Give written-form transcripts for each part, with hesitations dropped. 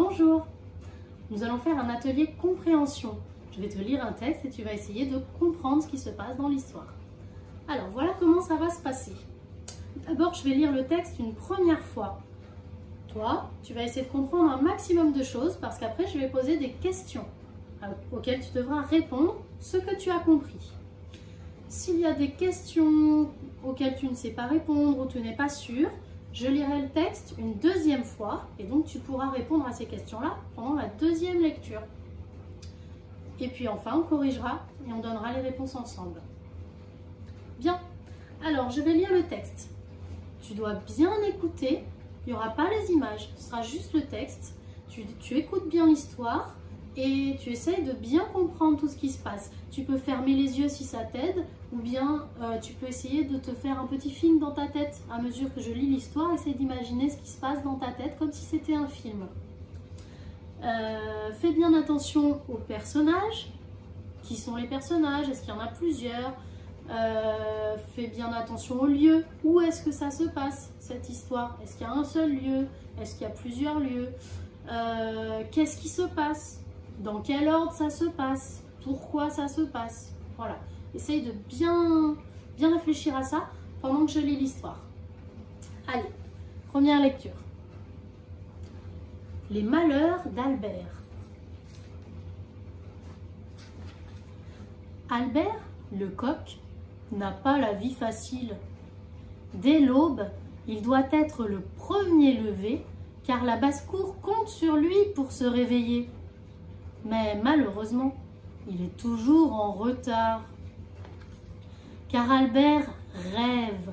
Bonjour, nous allons faire un atelier compréhension. Je vais te lire un texte et tu vas essayer de comprendre ce qui se passe dans l'histoire. Alors voilà comment ça va se passer. D'abord, je vais lire le texte une première fois. Toi, tu vas essayer de comprendre un maximum de choses parce qu'après, je vais poser des questions auxquelles tu devras répondre ce que tu as compris. S'il y a des questions auxquelles tu ne sais pas répondre ou tu n'es pas sûr, je lirai le texte une deuxième fois et donc tu pourras répondre à ces questions-là pendant la deuxième lecture. Et puis enfin, on corrigera et on donnera les réponses ensemble. Bien, alors je vais lire le texte. Tu dois bien écouter, il n'y aura pas les images, ce sera juste le texte. Tu écoutes bien l'histoire et tu essayes de bien comprendre tout ce qui se passe. Tu peux fermer les yeux si ça t'aide ou bien tu peux essayer de te faire un petit film dans ta tête. À mesure que je lis l'histoire, essaye d'imaginer ce qui se passe dans ta tête comme si c'était un film. Fais bien attention aux personnages. Qui sont les personnages? Est-ce qu'il y en a plusieurs? Fais bien attention au lieu. Où est-ce que ça se passe, cette histoire? Est-ce qu'il y a un seul lieu? Est-ce qu'il y a plusieurs lieux? Qu'est-ce qui se passe? Dans quel ordre ça se passe? Pourquoi ça se passe? Voilà. Essaye de bien réfléchir à ça pendant que je lis l'histoire. Allez, première lecture. Les malheurs d'Albert. Albert, le coq, n'a pas la vie facile. Dès l'aube, il doit être le premier levé, car la basse-cour compte sur lui pour se réveiller. Mais malheureusement, il est toujours en retard. Car Albert rêve.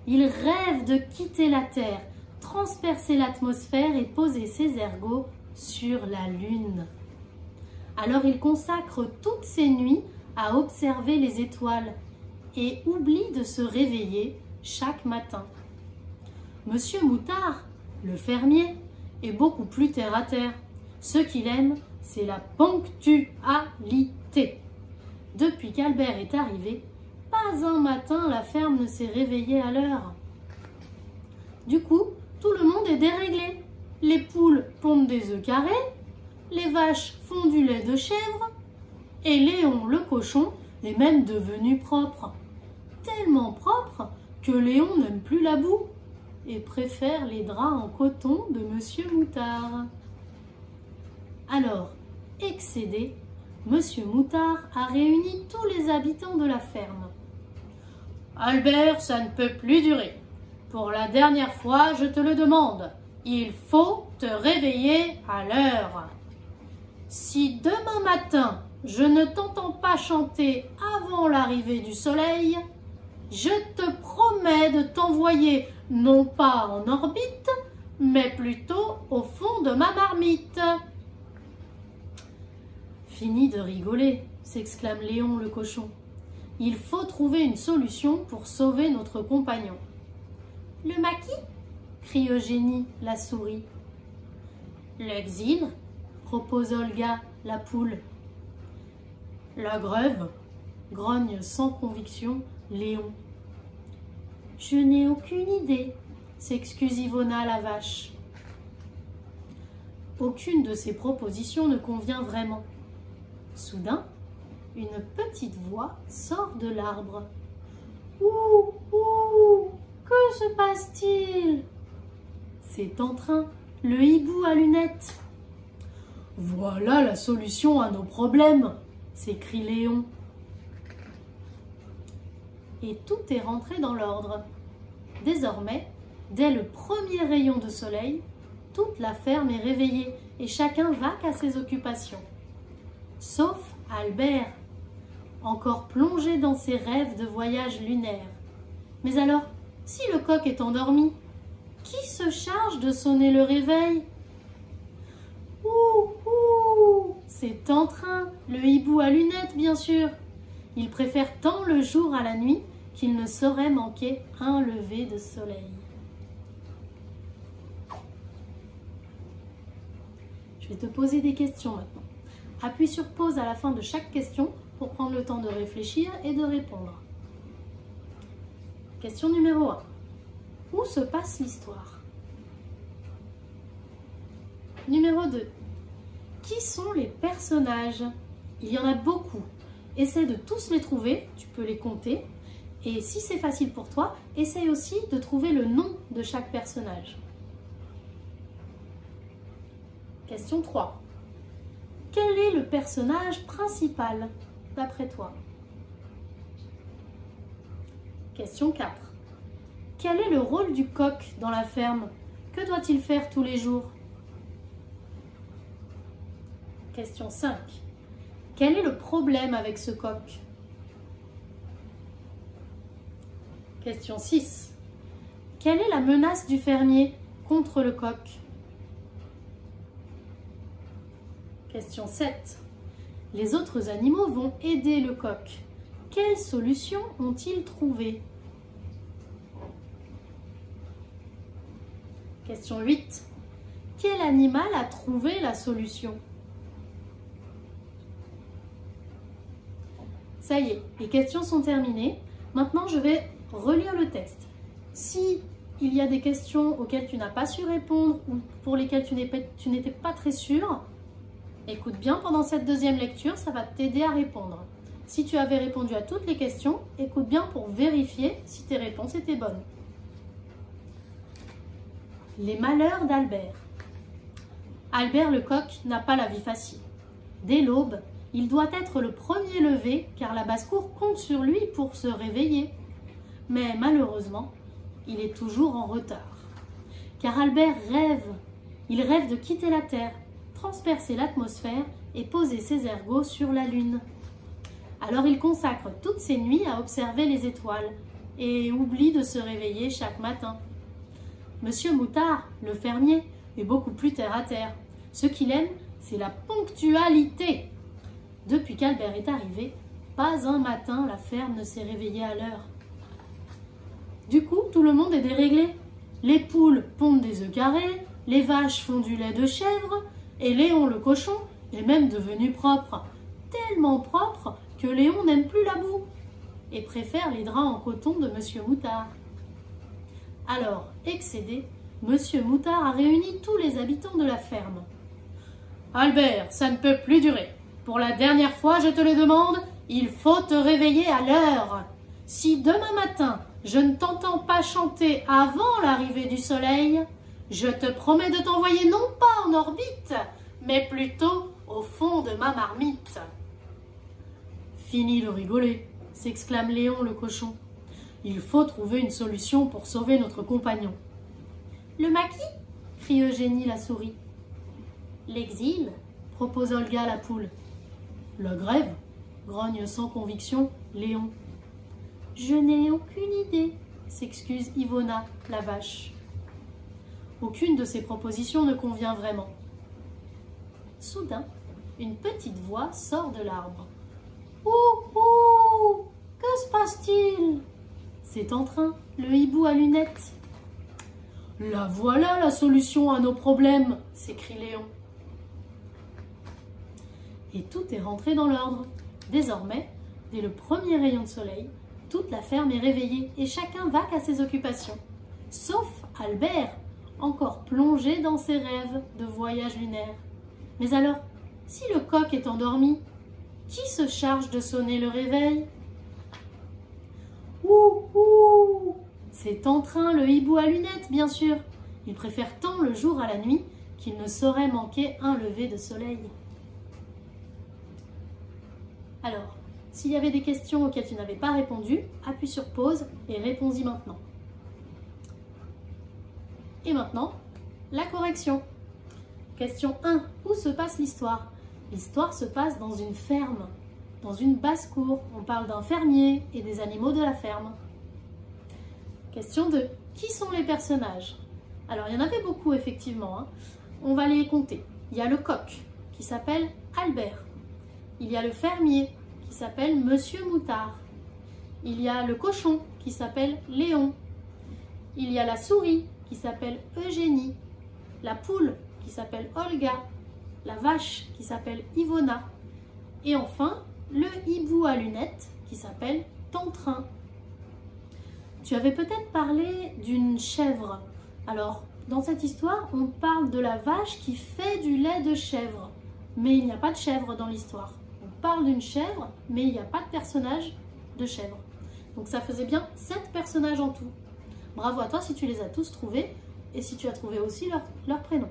Il rêve de quitter la Terre, transpercer l'atmosphère et poser ses ergots sur la Lune. Alors il consacre toutes ses nuits à observer les étoiles et oublie de se réveiller chaque matin. Monsieur Moutard, le fermier, est beaucoup plus terre-à-terre. Ce qu'il aime, c'est la ponctualité. Depuis qu'Albert est arrivé, pas un matin la ferme ne s'est réveillée à l'heure. Du coup, tout le monde est déréglé. Les poules pondent des œufs carrés, les vaches font du lait de chèvre, et Léon le cochon est même devenu propre. Tellement propre que Léon n'aime plus la boue et préfère les draps en coton de Monsieur Moutard. Alors, excédé, Monsieur Moutard a réuni tous les habitants de la ferme. « Albert, ça ne peut plus durer. Pour la dernière fois, je te le demande. Il faut te réveiller à l'heure. Si demain matin, je ne t'entends pas chanter avant l'arrivée du soleil, je te promets de t'envoyer non pas en orbite, mais plutôt au fond de ma marmite. » Fini de rigoler, s'exclame Léon le cochon. Il faut trouver une solution pour sauver notre compagnon. Le maquis? Crie Eugénie, la souris. L'exil? Propose Olga, la poule. La grève? Grogne sans conviction Léon. Je n'ai aucune idée, s'excuse Yvonna la vache. Aucune de ces propositions ne convient vraiment. Soudain, une petite voix sort de l'arbre. « Ouh, ouh, que se passe-t-il » C'est Entrain, le hibou à lunettes. « Voilà la solution à nos problèmes » s'écrie Léon. Et tout est rentré dans l'ordre. Désormais, dès le premier rayon de soleil, toute la ferme est réveillée et chacun vaque à ses occupations. Sauf Albert, encore plongé dans ses rêves de voyage lunaire. Mais alors, si le coq est endormi, qui se charge de sonner le réveil? Ouh, ouh, c'est Entrain, le hibou à lunettes, bien sûr. Il préfère tant le jour à la nuit qu'il ne saurait manquer un lever de soleil. Je vais te poser des questions maintenant. Appuie sur pause à la fin de chaque question pour prendre le temps de réfléchir et de répondre. Question numéro 1. Où se passe l'histoire? Numéro 2. Qui sont les personnages? Il y en a beaucoup. Essaie de tous les trouver, tu peux les compter. Et si c'est facile pour toi, essaye aussi de trouver le nom de chaque personnage. Question 3. Quel est le personnage principal d'après toi? Question 4. Quel est le rôle du coq dans la ferme? Que doit-il faire tous les jours? Question 5. Quel est le problème avec ce coq? Question 6. Quelle est la menace du fermier contre le coq? Question 7. Les autres animaux vont aider le coq. Quelle solution ont-ils trouvé? Question 8. Quel animal a trouvé la solution? Ça y est, les questions sont terminées. Maintenant, je vais relire le texte. Si il y a des questions auxquelles tu n'as pas su répondre ou pour lesquelles tu n'étais pas très sûr, écoute bien pendant cette deuxième lecture, ça va t'aider à répondre. Si tu avais répondu à toutes les questions, écoute bien pour vérifier si tes réponses étaient bonnes. Les malheurs d'Albert. Albert le coq n'a pas la vie facile. Dès l'aube, il doit être le premier levé car la basse-cour compte sur lui pour se réveiller. Mais malheureusement, il est toujours en retard. Car Albert rêve. Il rêve de quitter la terre, transpercer l'atmosphère et poser ses ergots sur la lune. Alors il consacre toutes ses nuits à observer les étoiles et oublie de se réveiller chaque matin. Monsieur Moutard, le fermier, est beaucoup plus terre à terre. Ce qu'il aime, c'est la ponctualité. Depuis qu'Albert est arrivé, pas un matin la ferme ne s'est réveillée à l'heure. Du coup, tout le monde est déréglé. Les poules pondent des œufs carrés, les vaches font du lait de chèvre, et Léon le cochon est même devenu propre. Tellement propre que Léon n'aime plus la boue et préfère les draps en coton de Monsieur Moutard. Alors, excédé, Monsieur Moutard a réuni tous les habitants de la ferme. « Albert, ça ne peut plus durer. Pour la dernière fois, je te le demande, il faut te réveiller à l'heure. Si demain matin, je ne t'entends pas chanter avant l'arrivée du soleil, je te promets de t'envoyer non pas en orbite, mais plutôt au fond de ma marmite. » Fini de rigoler, s'exclame Léon le cochon. Il faut trouver une solution pour sauver notre compagnon. Le maquis, crie Eugénie la souris. L'exil, propose Olga la poule. La grève, grogne sans conviction Léon. Je n'ai aucune idée, s'excuse Yvona la vache. Aucune de ces propositions ne convient vraiment. Soudain, une petite voix sort de l'arbre. Ouh, ouh, que se passe-t-il? C'est en train, le hibou à lunettes. La voilà la solution à nos problèmes, s'écrie Léon. Et tout est rentré dans l'ordre. Désormais, dès le premier rayon de soleil, toute la ferme est réveillée et chacun vaque à ses occupations. Sauf Albert, encore plongé dans ses rêves de voyage lunaire. Mais alors, si le coq est endormi, qui se charge de sonner le réveil? Ouh, ouh! C'est en train le hibou à lunettes, bien sûr. Il préfère tant le jour à la nuit qu'il ne saurait manquer un lever de soleil. Alors, s'il y avait des questions auxquelles tu n'avais pas répondu, appuie sur pause et réponds-y maintenant. Et maintenant, la correction. Question 1. Où se passe l'histoire? L'histoire se passe dans une ferme, dans une basse-cour. On parle d'un fermier et des animaux de la ferme. Question 2. Qui sont les personnages? Alors, il y en avait beaucoup, effectivement. On va les compter. Il y a le coq, qui s'appelle Albert. Il y a le fermier, qui s'appelle Monsieur Moutard. Il y a le cochon, qui s'appelle Léon. Il y a la souris, qui s'appelle Eugénie. La poule, qui s'appelle Olga. La vache, qui s'appelle Yvona. Et enfin, le hibou à lunettes, qui s'appelle Tantrin. Tu avais peut-être parlé d'une chèvre. Alors, dans cette histoire, on parle de la vache qui fait du lait de chèvre. Mais il n'y a pas de chèvre dans l'histoire. On parle d'une chèvre, mais il n'y a pas de personnage de chèvre. Donc ça faisait bien 7 personnages en tout. Bravo à toi si tu les as tous trouvés et si tu as trouvé aussi leur prénom.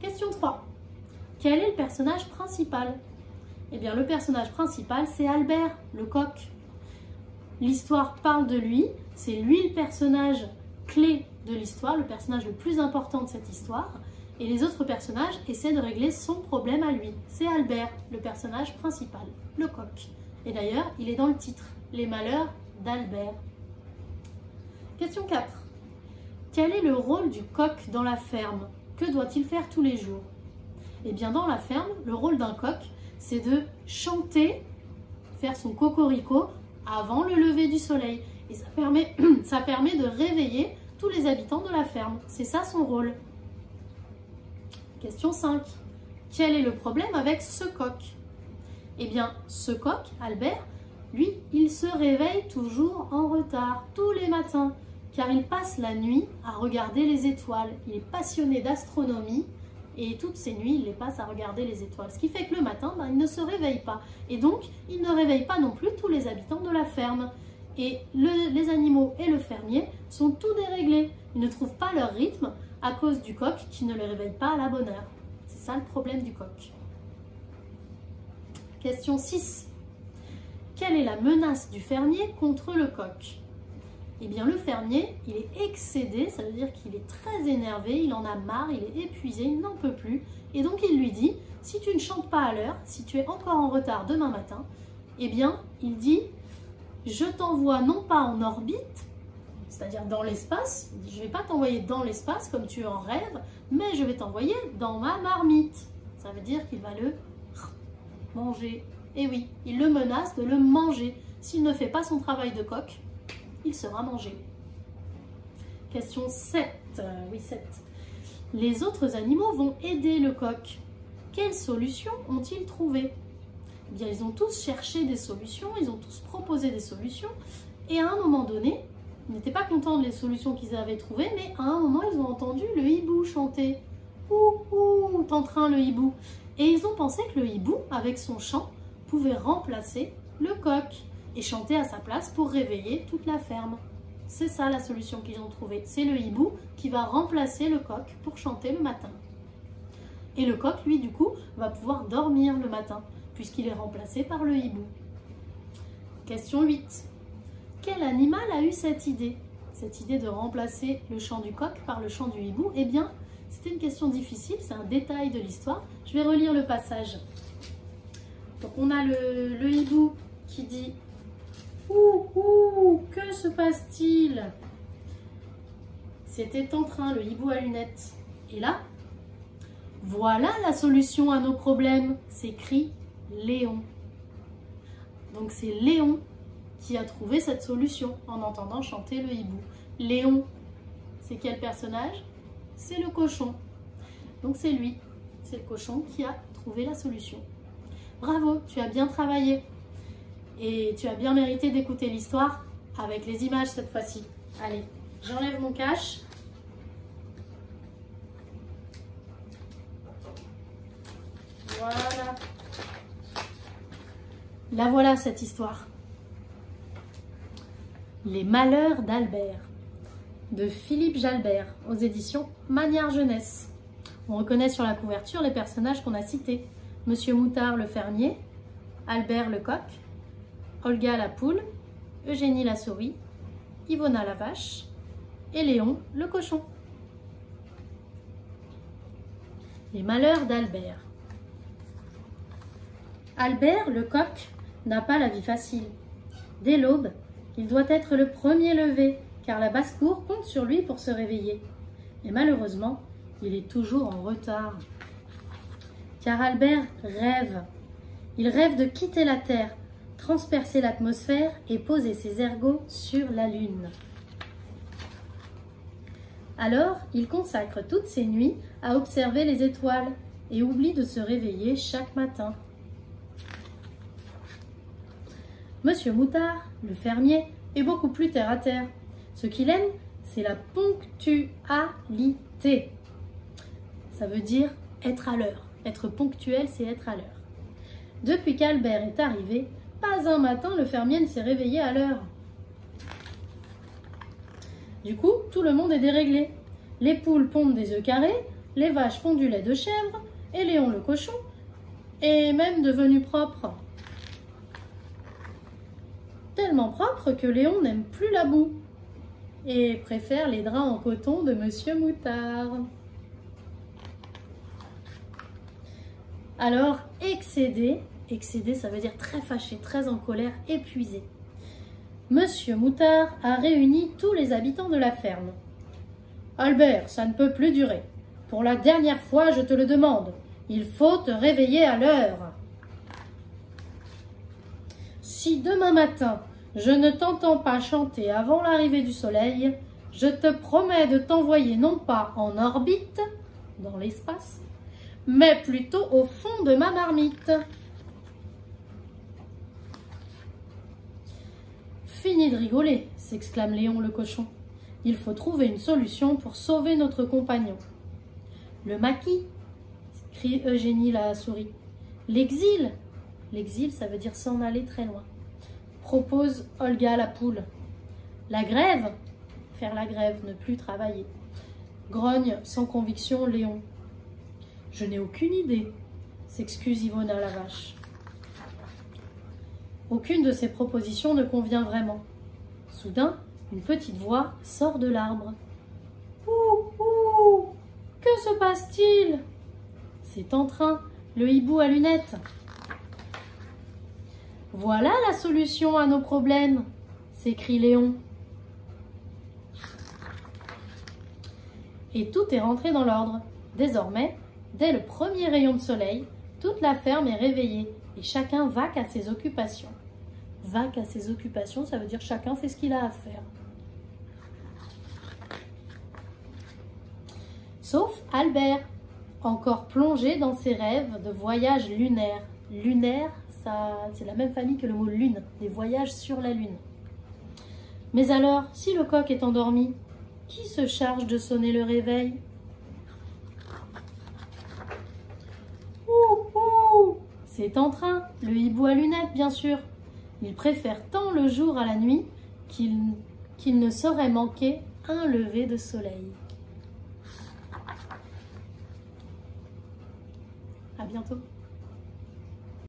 Question 3. Quel est le personnage principal? Eh bien, le personnage principal, c'est Albert, le coq. L'histoire parle de lui, c'est lui le personnage clé de l'histoire, le personnage le plus important de cette histoire. Et les autres personnages essaient de régler son problème à lui. C'est Albert, le personnage principal, le coq. Et d'ailleurs, il est dans le titre, Les malheurs d'Albert. Question 4. Quel est le rôle du coq dans la ferme? Que doit-il faire tous les jours? Eh bien, dans la ferme, le rôle d'un coq, c'est de chanter, faire son cocorico avant le lever du soleil. Et ça permet de réveiller tous les habitants de la ferme. C'est ça son rôle. Question 5. Quel est le problème avec ce coq? Eh bien, ce coq, Albert, lui, il se réveille toujours en retard, tous les matins, car il passe la nuit à regarder les étoiles. Il est passionné d'astronomie et toutes ces nuits, il les passe à regarder les étoiles. Ce qui fait que le matin, il ne se réveille pas. Et donc, il ne réveille pas non plus tous les habitants de la ferme. Et les animaux et le fermier sont tout déréglés. Ils ne trouvent pas leur rythme à cause du coq qui ne les réveille pas à la bonne heure. C'est ça le problème du coq. Question 6. Quelle est la menace du fermier contre le coq? Eh bien, le fermier, il est excédé, ça veut dire qu'il est très énervé, il en a marre, il est épuisé, il n'en peut plus. Et donc, il lui dit, si tu ne chantes pas à l'heure, si tu es encore en retard demain matin, eh bien, il dit, je t'envoie non pas en orbite, c'est-à-dire dans l'espace, je ne vais pas t'envoyer dans l'espace comme tu en rêves, mais je vais t'envoyer dans ma marmite. Ça veut dire qu'il va le manger. Et oui, il le menace de le manger. S'il ne fait pas son travail de coq, il sera mangé. Question 7. Oui, 7. Les autres animaux vont aider le coq. Quelles solutions ont-ils trouvé? Eh bien, ils ont tous cherché des solutions, ils ont tous proposé des solutions, et à un moment donné, ils n'étaient pas contents des solutions qu'ils avaient trouvées, mais à un moment, ils ont entendu le hibou chanter. Ouh, ouh, t'entrain le hibou. Et ils ont pensé que le hibou, avec son chant, pouvait remplacer le coq et chanter à sa place pour réveiller toute la ferme. C'est ça la solution qu'ils ont trouvée. C'est le hibou qui va remplacer le coq pour chanter le matin. Et le coq, lui, du coup, va pouvoir dormir le matin, puisqu'il est remplacé par le hibou. Question 8. Quel animal a eu cette idée? Cette idée de remplacer le chant du coq par le chant du hibou? Eh bien, c'était une question difficile, c'est un détail de l'histoire. Je vais relire le passage. Donc on a le hibou qui dit « Ouh, ouh, que se passe-t-il » C'était en train, le hibou à lunettes. Et là, « Voilà la solution à nos problèmes » s'écrie Léon. Donc c'est Léon qui a trouvé cette solution en entendant chanter le hibou. Léon, c'est quel personnage? C'est le cochon. Donc c'est lui, c'est le cochon qui a trouvé la solution. Bravo, tu as bien travaillé. Et tu as bien mérité d'écouter l'histoire avec les images cette fois-ci. Allez, j'enlève mon cache. Voilà. La voilà cette histoire. Les malheurs d'Albert, de Philippe Jalbert, aux éditions Magnard Jeunesse. On reconnaît sur la couverture les personnages qu'on a cités. Monsieur Moutard le fermier, Albert le coq, Olga la poule, Eugénie la souris, Yvonna la vache et Léon le cochon. Les malheurs d'Albert. Albert le coq n'a pas la vie facile. Dès l'aube, il doit être le premier levé, car la basse-cour compte sur lui pour se réveiller. Et malheureusement, il est toujours en retard. Car Albert rêve. Il rêve de quitter la Terre, transpercer l'atmosphère et poser ses ergots sur la Lune. Alors, il consacre toutes ses nuits à observer les étoiles et oublie de se réveiller chaque matin. Monsieur Moutard, le fermier, est beaucoup plus terre à terre. Ce qu'il aime, c'est la ponctualité. Ça veut dire être à l'heure. Être ponctuel, c'est être à l'heure. Depuis qu'Albert est arrivé, pas un matin le fermier ne s'est réveillé à l'heure. Du coup, tout le monde est déréglé. Les poules pondent des œufs carrés, les vaches font du lait de chèvre, et Léon le cochon est même devenu propre. Tellement propre que Léon n'aime plus la boue et préfère les draps en coton de Monsieur Moutard. Alors, excédé ça veut dire très fâché, très en colère, épuisé. Monsieur Moutard a réuni tous les habitants de la ferme. « Albert, ça ne peut plus durer. Pour la dernière fois, je te le demande. Il faut te réveiller à l'heure. Si demain matin, je ne t'entends pas chanter avant l'arrivée du soleil, je te promets de t'envoyer non pas en orbite, dans l'espace, mais plutôt au fond de ma marmite. » Fini de rigoler, s'exclame Léon le cochon. Il faut trouver une solution pour sauver notre compagnon. Le maquis, crie Eugénie la souris. L'exil, ça veut dire s'en aller très loin, propose Olga la poule. La grève, faire la grève, ne plus travailler. Grogne sans conviction Léon. Je n'ai aucune idée, s'excuse Yvonna la vache. Aucune de ces propositions ne convient vraiment. Soudain, une petite voix sort de l'arbre. « Ouh, ouh, que se passe-t-il » C'est Entrain, le hibou à lunettes. « Voilà la solution à nos problèmes » s'écrie Léon. Et tout est rentré dans l'ordre. Désormais, dès le premier rayon de soleil, toute la ferme est réveillée et chacun vaque à ses occupations. Vaque à ses occupations, ça veut dire chacun fait ce qu'il a à faire. Sauf Albert, encore plongé dans ses rêves de voyages lunaires. Lunaire, c'est la même famille que le mot lune, des voyages sur la lune. Mais alors, si le coq est endormi, qui se charge de sonner le réveil? Ouh, ouh, c'est Entrain, le hibou à lunettes, bien sûr. Il préfère tant le jour à la nuit qu'il ne saurait manquer un lever de soleil. À bientôt.